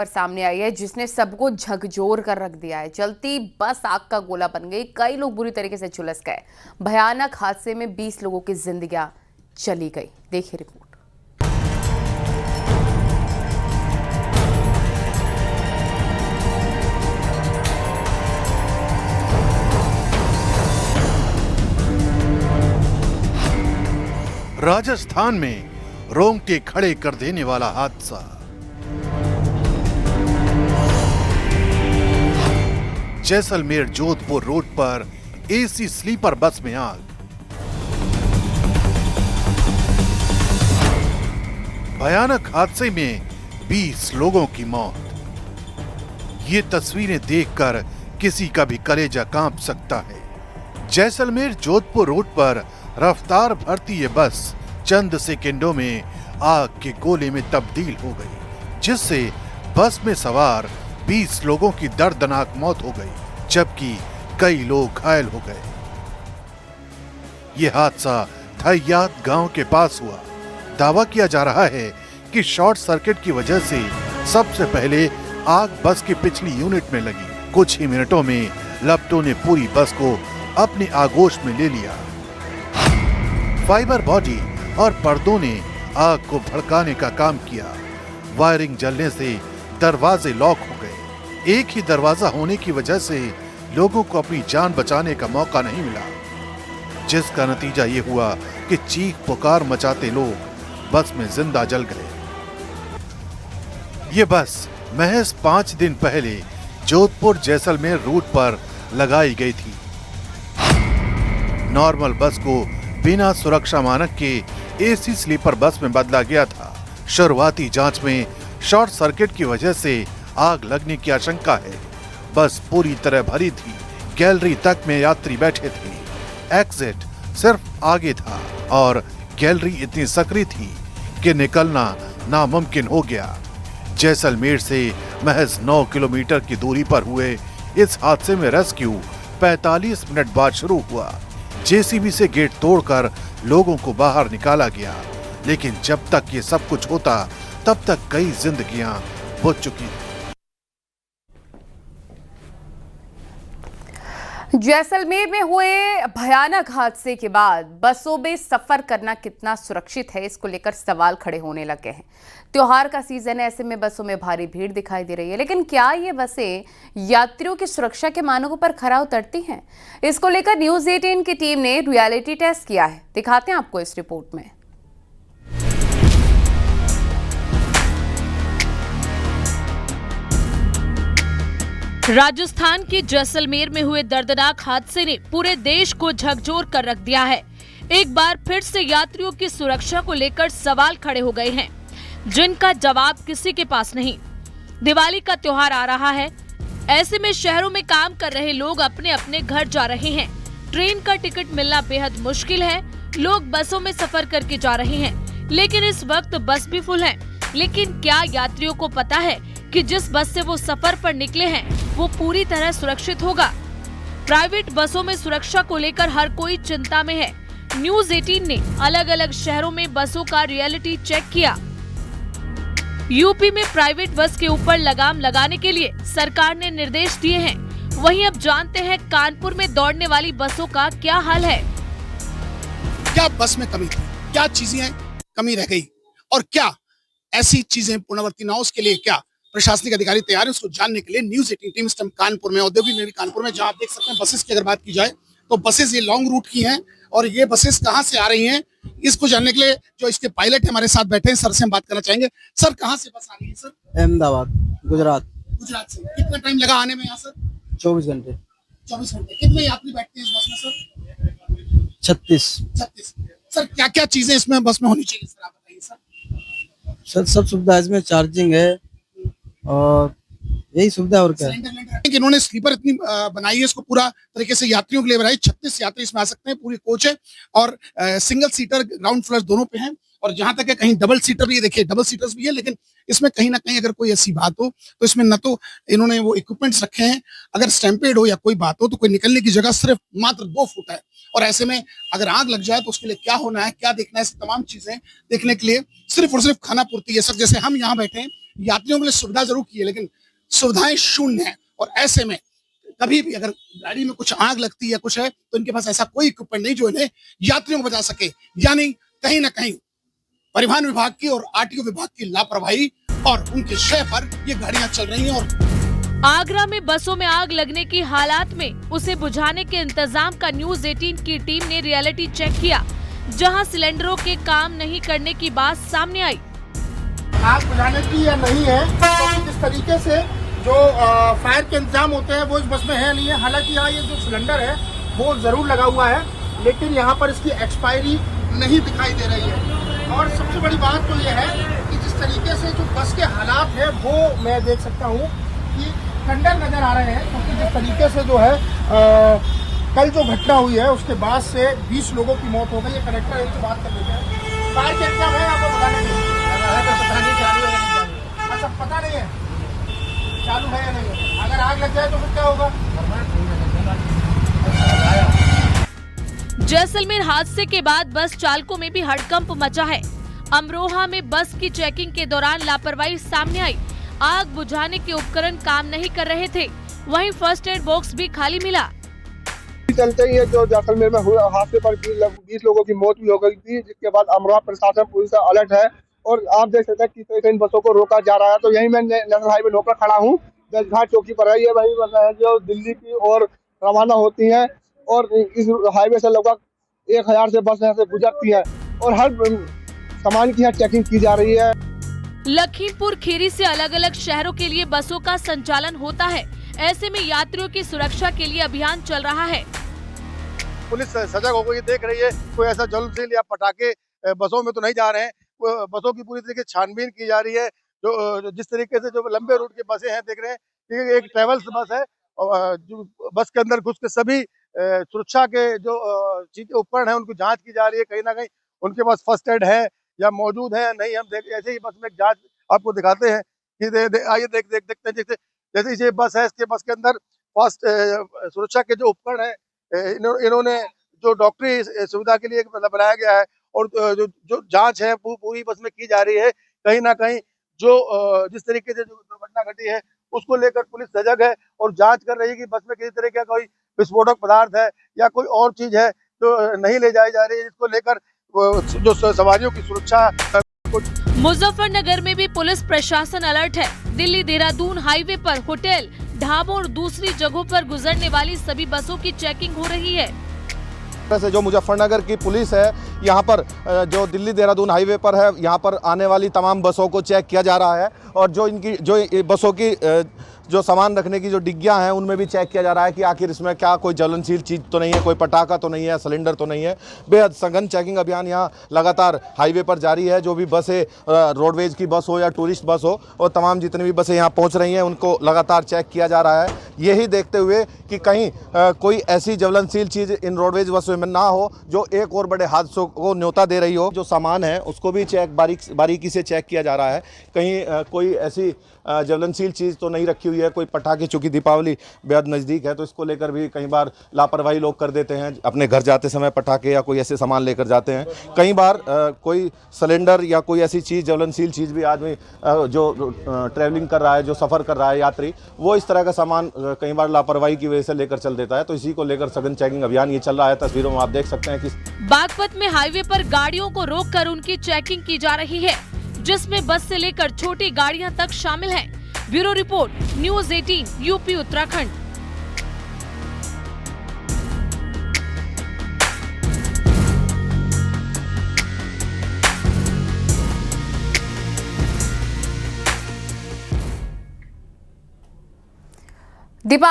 पर सामने आई है जिसने सबको झकझोर कर रख दिया है। चलती बस आग का गोला बन गई, कई लोग बुरी तरीके से झुलस गए। भयानक हादसे में 20 लोगों की जिंदगियां चली गई। देखिए रिपोर्ट। राजस्थान में रोंगटे खड़े कर देने वाला हादसा। जैसलमेर जोधपुर रोड पर एसी स्लीपर बस में आग। भयानक हादसे में 20 लोगों की मौत। ये तस्वीरें देखकर किसी का भी कलेजा कांप सकता है। जैसलमेर जोधपुर रोड पर रफ्तार भरती ये बस चंद सेकंडों में आग के गोले में तब्दील हो गई, जिससे बस में सवार 20 लोगों की दर्दनाक मौत हो गई, जबकि कई लोग घायल हो गए। ये हादसा थैयात गांव के पास हुआ। दावा किया जा रहा है कि शॉर्ट सर्किट की वजह से सबसे पहले आग बस की पिछली यूनिट में लगी। कुछ ही मिनटों में लपटों ने पूरी बस को अपने आगोश में ले लिया। फाइबर बॉडी और पर्दों ने आग को भड़काने का काम किया। वायरिंग जलने से दरवाजे लॉक हो गए। एक ही दरवाजा होने की वजह से लोगों को अपनी जान बचाने का मौका नहीं मिला, जिसका नतीजा ये हुआ कि चीख पुकार मचाते लोग बस में जिंदा जल गए। ये बस महज 5 दिन पहले जोधपुर जैसलमेर रूट पर लगाई गई थी। नॉर्मल बस को बिना सुरक्षा मानक के एसी स्लीपर बस में बदला गया था। शुरुआती जांच में शॉर्ट सर्किट की वजह से आग लगने की आशंका है। बस पूरी तरह भरी थी, गैलरी तक में यात्री बैठे थे। एग्जिट सिर्फ आगे था और गैलरी इतनी सकरी थी कि निकलना नामुमकिन हो गया। जैसलमेर से महज 9 किलोमीटर की दूरी पर हुए इस हादसे में रेस्क्यू 45 मिनट बाद शुरू हुआ। जेसीबी से गेट तोड़कर लोगों को बाहर निकाला गया, लेकिन जब तक ये सब कुछ होता तब तक कई जिंदगियां बुझ चुकी थी। जैसलमेर में हुए भयानक हादसे के बाद बसों में सफर करना कितना सुरक्षित है, इसको लेकर सवाल खड़े होने लगे हैं। त्योहार का सीजन है, ऐसे में बसों में भारी भीड़ दिखाई दे रही है, लेकिन क्या ये बसें यात्रियों की सुरक्षा के मानकों पर खरा उतरती हैं? इसको लेकर न्यूज़ 18 की टीम ने रियलिटी टेस्ट किया है। दिखाते हैं आपको इस रिपोर्ट में। राजस्थान के जैसलमेर में हुए दर्दनाक हादसे ने पूरे देश को झकझोर कर रख दिया है। एक बार फिर से यात्रियों की सुरक्षा को लेकर सवाल खड़े हो गए हैं, जिनका जवाब किसी के पास नहीं। दिवाली का त्योहार आ रहा है, ऐसे में शहरों में काम कर रहे लोग अपने अपने घर जा रहे हैं। ट्रेन का टिकट मिलना बेहद मुश्किल है। लोग बसों में सफर करके जा रहे हैं, लेकिन इस वक्त बस भी फुल है। लेकिन क्या यात्रियों को पता है कि जिस बस से वो सफर पर निकले हैं वो पूरी तरह सुरक्षित होगा? प्राइवेट बसों में सुरक्षा को लेकर हर कोई चिंता में है। न्यूज़ 18 ने अलग अलग शहरों में बसों का रियलिटी चेक किया। यूपी में प्राइवेट बस के ऊपर लगाम लगाने के लिए सरकार ने निर्देश दिए हैं। वहीं अब जानते हैं कानपुर में दौड़ने वाली बसों का क्या हाल है। क्या बस में कमी थी, क्या चीजें कमी रह गई और क्या ऐसी चीजें पुनरावृत्ति न हो, उसके लिए क्या प्रशासनिक अधिकारी तैयार है, उसको जानने के लिए न्यूज़ 18 टीम इस टाइम कानपुर में, औद्योगिक नगरी कानपुर में, जहां आप देख सकते हैं बसेस की अगर बात की जाए तो बसेस ये लॉन्ग रूट की हैं और ये बसेस कहां से आ रही हैं, इसको जानने के लिए जो इसके पायलट हमारे साथ बैठे हैं, सर से हम बात करना चाहेंगे। सर, कहां से बस आ रही है सर? अहमदाबाद, गुजरात। गुजरात से। कितना टाइम लगा आने में यहाँ सर? 24 घंटे। 24 घंटे। कितने यात्री बैठते हैं इस बस में सर? 36। 36। सर, क्या क्या चीजें इसमें बस में होनी चाहिए सर, आप बताइए सर। सर सब सुविधा इसमें, चार्जिंग है और यही सुविधा और क्या है। इन्होंने स्लीपर इतनी बनाई है, इसको पूरा तरीके से यात्रियों के लिए बनाई। 36 यात्री इसमें आ सकते हैं, पूरी कोच है और सिंगल सीटर ग्राउंड फ्लोर दोनों पे हैं। और जहां तक है कहीं डबल सीटर भी, देखिए डबल सीटर्स भी है, लेकिन इसमें कहीं ना कहीं अगर कोई ऐसी बात हो तो इसमें न तो इन्होंने वो इक्विपमेंट्स रखे हैं, अगर स्टैम्पेड हो या कोई बात हो तो कोई निकलने की जगह सिर्फ मात्र 2 फुट है। और ऐसे में अगर आग लग जाए तो उसके लिए क्या होना है, क्या देखना है, तमाम चीजें देखने के लिए सिर्फ और सिर्फ खाना पूर्ति है सर। जैसे हम यहाँ बैठे हैं, यात्रियों के लिए सुविधा जरूर की है, लेकिन सुविधाएं शून्य है। और ऐसे में कभी भी अगर गाड़ी में कुछ आग लगती है, कुछ है, तो इनके पास ऐसा कोई इक्विपमेंट नहीं जो इन्हें यात्रियों को बचा सके। यानी कहीं ना कहीं परिवहन विभाग की और आरटीओ विभाग की लापरवाही और उनके शय पर ये गाड़ियां चल रही हैं। और आगरा में बसों में आग लगने की हालात में उसे बुझाने के इंतजाम का न्यूज 18 की टीम ने रियलिटी चेक किया, जहां सिलेंडरों के काम नहीं करने की बात सामने आई। आग बुझाने की या नहीं है, तो जिस तरीके से जो फायर के इंतजाम होते हैं वो इस बस में है नहीं है। हालांकि यहाँ ये जो सिलेंडर है वो जरूर लगा हुआ है, लेकिन यहाँ पर इसकी एक्सपायरी नहीं दिखाई दे रही है। और सबसे बड़ी बात तो ये है कि जिस तरीके से जो बस के हालात है वो मैं देख सकता हूँ कि खंडर नजर आ रहे हैं, क्योंकि जिस तरीके से जो है कल जो घटना हुई है उसके बाद से 20 लोगों की मौत हो गई है। कलेक्टर इनसे बात कर लेते हैं। फायर के इंतजाम है आपको बताने के लिए? अच्छा, पता नहीं है चालू है या नहीं है। अगर आग लग जाए तो फिर क्या होगा? जैसलमेर हादसे के बाद बस चालकों में भी हड़कंप मचा है। अमरोहा में बस की चेकिंग के दौरान लापरवाही सामने आई। आग बुझाने के उपकरण काम नहीं कर रहे थे, वहीं फर्स्ट एड बॉक्स भी खाली मिला। चलते ही जो जैसलमेर में हुए हादसे पर 20 लोगों की मौत भी हो गई थी, जिसके बाद अमरोहा प्रशासन पूरी तरह अलर्ट है। और आप देख सकते हैं कि इन बसों को रोका जा रहा है। तो यही मैं नेशनल हाईवे रोक खड़ा हूँ, दसघाट चौकी पर है। ये वही बसें हैं जो दिल्ली की ओर रवाना होती हैं और इस हाईवे से लगभग 1000 से बस यहाँ से गुजरती है और हर सामान की यहाँ चेकिंग की जा रही है। लखीमपुर खीरी से अलग अलग शहरों के लिए बसों का संचालन होता है। ऐसे में यात्रियों की सुरक्षा के लिए अभियान चल रहा है। पुलिस सजग हो गई, देख रही है कोई ऐसा ज्वलनशील या पटाखे बसों में तो नहीं जा रहे हैं। बसों की पूरी तरीके से छानबीन की जा रही है। जो जिस तरीके से जो लंबे रूट की बसें हैं, देख रहे हैं कि एक ट्रेवल्स बस है और जो बस के अंदर घुस के सभी सुरक्षा के जो चीजें उपकरण हैं उनको जांच की जा रही है। कहीं ना कहीं उनके पास फर्स्ट एड है या मौजूद है या नहीं। हम ऐसे ही बस में जांच आपको दिखाते हैं कि आइए देखते हैं। जैसे ये बस है, इसके बस के अंदर फर्स्ट सुरक्षा के जो उपकरण है इन्होंने जो डॉक्टरी सुविधा के लिए बनाया गया है और जो जांच है पूरी बस में की जा रही है। कहीं ना कहीं जो जिस तरीके से जो दुर्घटना घटी है उसको लेकर पुलिस सजग है और जांच कर रही है कि बस में किसी तरह का कोई विस्फोटक पदार्थ है या कोई और चीज है जो नहीं ले जाई जा रही है, जिसको लेकर जो सवारियों की सुरक्षा। मुजफ्फरनगर में भी पुलिस प्रशासन अलर्ट है। दिल्ली देहरादून हाईवे पर होटल, ढाबों और दूसरी जगहों पर गुजरने वाली सभी बसों की चेकिंग हो रही है। से जो मुजफ्फरनगर की पुलिस है यहाँ पर जो दिल्ली देहरादून हाईवे पर है, यहाँ पर आने वाली तमाम बसों को चेक किया जा रहा है और जो बसों की जो सामान रखने की जो डिग्गियां हैं उनमें भी चेक किया जा रहा है कि आखिर इसमें क्या कोई ज्वलनशील चीज़ तो नहीं है, कोई पटाखा तो नहीं है, सिलेंडर तो नहीं है। बेहद सघन चेकिंग अभियान यहाँ लगातार हाईवे पर जारी है। जो भी बसें रोडवेज की बस हो या टूरिस्ट बस हो और तमाम जितनी भी बसें यहाँ पहुँच रही हैं उनको लगातार चेक किया जा रहा है, यही देखते हुए कि कहीं कोई ऐसी ज्वलनशील चीज़ इन रोडवेज बसों में ना हो जो एक और बड़े हादसों को न्योता दे रही हो। जो सामान है उसको भी बारीकी से चेक किया जा रहा है, कहीं कोई ऐसी ज्वलनशील चीज़ तो नहीं रखी हुई है, कोई पटाखे। चूँकि दीपावली बेहद नज़दीक है तो इसको लेकर भी कई बार लापरवाही लोग कर देते हैं, अपने घर जाते समय पटाखे या कोई ऐसे सामान लेकर जाते हैं। कई बार कोई सिलेंडर या कोई ऐसी चीज़ ज्वलनशील चीज़ भी आदमी जो ट्रैवलिंग कर रहा है, जो सफ़र कर रहा है यात्री, वो इस तरह का सामान कई बार लापरवाही की वजह से लेकर चल देता है। तो इसी को लेकर सघन चेकिंग अभियान ये चल रहा है। तस्वीरों में आप देख सकते हैं कि बागपत में हाईवे पर गाड़ियों को रोककर उनकी चेकिंग की जा रही है, जिसमें बस से लेकर छोटी गाड़ियां तक शामिल हैं। Bureau report, news 18 UP Uttarakhand.